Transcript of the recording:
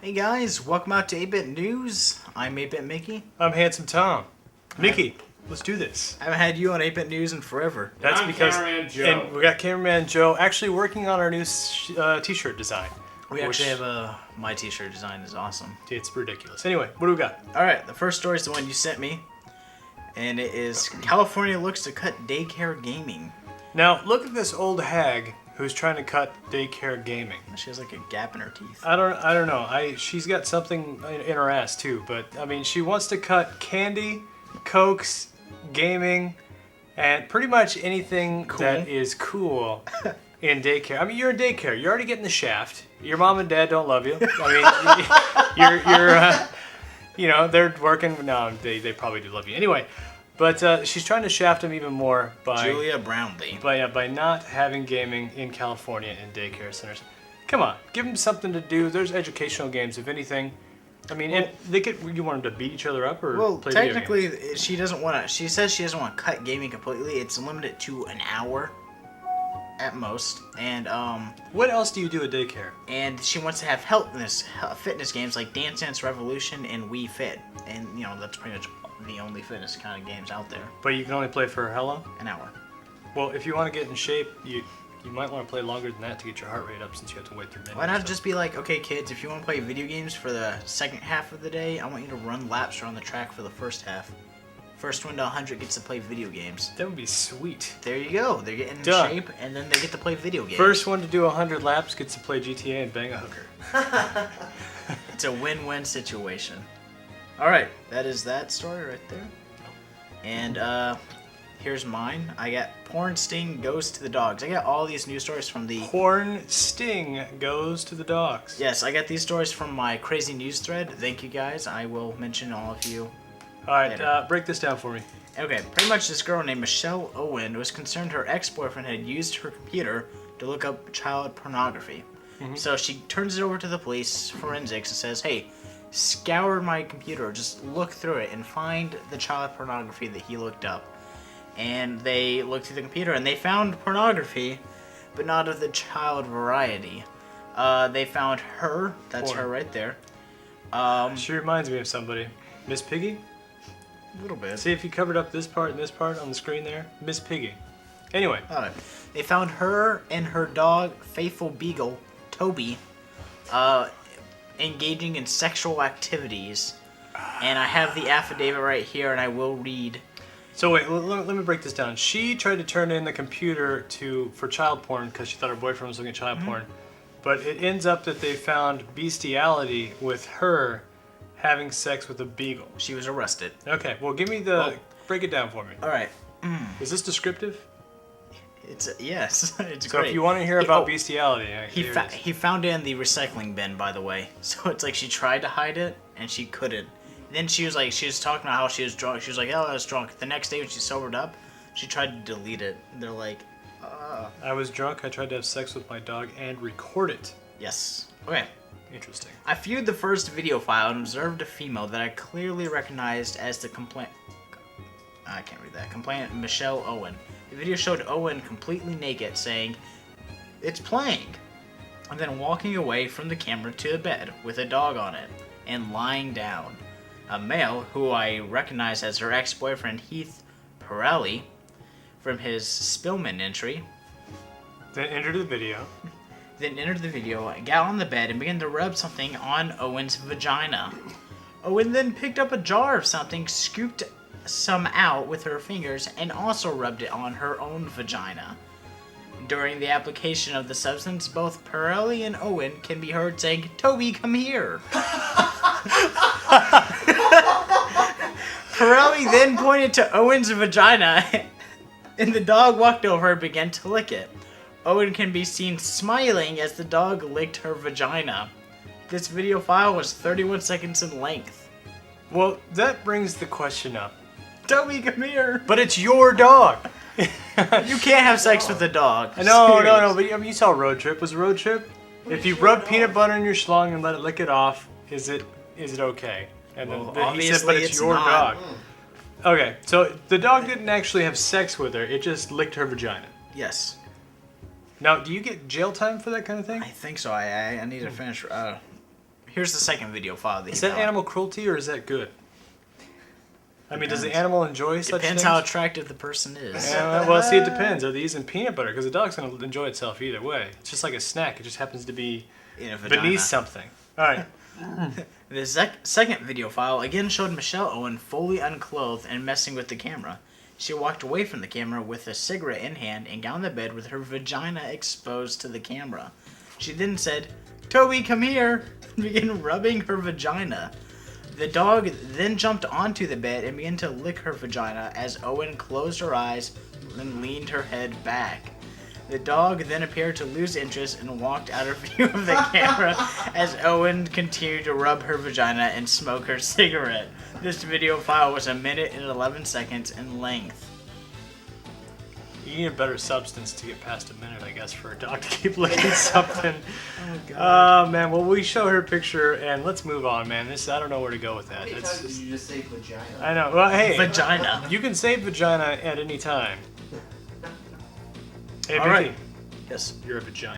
Hey guys, welcome out to 8-Bit News. I'm 8-Bit Mickey. I'm Handsome Tom. Mickey, let's do this. I haven't had you on 8-Bit News in forever. That's I'm because Cameraman Joe. and we got cameraman Joe actually working on our new t-shirt design. We actually have my t-shirt design is awesome. It's ridiculous. Anyway, what do we got? Alright, the first story is the one you sent me. And it is California looks to cut daycare gaming. Now, look at this old hag who's trying to cut daycare gaming. She has like a gap in her teeth. I don't know. She's got something in her ass too, but I mean, she wants to cut candy, cokes, gaming, and pretty much anything that is cool in daycare. I mean, you're in daycare. You're already getting the shaft. Your mom and dad don't love you. I mean, they're working. No, they probably do love you. Anyway, but she's trying to shaft them even more by Julia Brownlee. by not having gaming in California in daycare centers. Come on, give them something to do. There's educational games, if anything. I mean, Well, you want them to beat each other up or Well, play video technically, games? she doesn't want to. She says she doesn't want to cut gaming completely. It's limited to an hour at most. And What else do you do at daycare? and she wants to have fitness games like Dance Dance Revolution and Wii Fit, and that's pretty much the only fitness kind of games out there. But you can only play for how long? An hour. Well, if you want to get in shape, you might want to play longer than that to get your heart rate up, since you have to wait through menus. Why not just be like, okay, kids, if you want to play video games for the second half of the day, I want you to run laps around the track for the first half. First one to 100 gets to play video games. That would be sweet. There you go. They're getting in Done. shape, and then they get to play video games. First one to do 100 laps gets to play GTA and bang a hooker. It's a win-win situation. All right, that is that story right there. And here's mine. I got Porn Sting Goes to the Dogs. I got all these news stories from the... Porn Sting Goes to the Dogs. Yes, I got these stories from my crazy news thread. Thank you guys. I will mention all of you. All right, Later. break this down for me. Okay, pretty much this girl named Michelle Owen was concerned her ex-boyfriend had used her computer to look up child pornography. So she turns it over to the police, forensics, and says, hey, scour my computer, just look through it and find the child pornography that he looked up. And they looked through the computer and they found pornography, but not of the child variety. They found her, that's Porn. her right there. She reminds me of somebody. Miss Piggy? A little bit. See if you covered up this part and this part on the screen there? Miss Piggy. Anyway, They found her and her dog, Faithful Beagle, Toby, engaging in sexual activities. And I have the affidavit right here, and I will read. so wait, let me break this down. She tried to turn in the computer for child porn because she thought her boyfriend was looking at child porn. But it ends up that they found bestiality with her having sex with a beagle. She was arrested. Okay, well give me break it down for me. All right. Is this descriptive? It's yes. It's So great. if you want to hear about bestiality, he here it is. he found it in the recycling bin, by the way. So it's like she tried to hide it and she couldn't. Then she was talking about how she was drunk. She was like, "Oh, I was drunk." The next day when she sobered up, she tried to delete it. They're like, I was drunk. I tried to have sex with my dog and record it. "Yes." Okay. Interesting. I viewed the first video file and observed a female that I clearly recognized as the complainant, Michelle Owen. The video showed Owen completely naked, saying, "It's playing," and then walking away from the camera to the bed with a dog on it and lying down. A male, who I recognize as her ex-boyfriend Heath Pirelli, from his Spillman entry, Then enter the video. then entered the video, got on the bed, and began to rub something on Owen's vagina. Owen then picked up a jar of something, scooped some out with her fingers, and also rubbed it on her own vagina. During the application of the substance, both Pirelli and Owen can be heard saying, "Toby, come here." Pirelli then pointed to Owen's vagina, and the dog walked over and began to lick it. Owen can be seen smiling as the dog licked her vagina. This video file was 31 seconds in length. Well, that brings the question up. Toby, come here. But it's your dog. You can't have sex with a dog. No, Serious. but I mean, you saw Road Trip. Was it Road Trip? If you rub peanut butter in your schlong and let it lick it off, is it okay? And Well, then he said, but obviously it's it's your not. dog. Okay, so the dog didn't actually have sex with her. It just licked her vagina. Yes. Now, do you get jail time for that kind of thing? I think so. I need to finish Here's the second video file. Is that animal cruelty or is that good? I mean, does the animal enjoy such Depends things? how attractive the person is. Yeah, well, see, it depends. Are they using peanut butter? Because the dog's going to enjoy itself either way. It's just like a snack. It just happens to be In a vagina. beneath something. All right. The second video file again showed Michelle Owen fully unclothed and messing with the camera. She walked away from the camera with a cigarette in hand and got on the bed with her vagina exposed to the camera. She then said, "Toby, come here," and began rubbing her vagina. The dog then jumped onto the bed and began to lick her vagina as Owen closed her eyes and leaned her head back. The dog then appeared to lose interest and walked out of view of the camera as Owen continued to rub her vagina and smoke her cigarette. This video file was 1 minute and 11 seconds in length. You need a better substance to get past a minute, I guess, for a dog to keep licking something. Oh, God. Oh, man. Well, we show her a picture, and let's move on, man. I don't know where to go with that. How many times did you just say vagina? I know. Well, hey. Vagina. You can say vagina at any time. Hey, All Vicky, right. Yes. you're a vagina.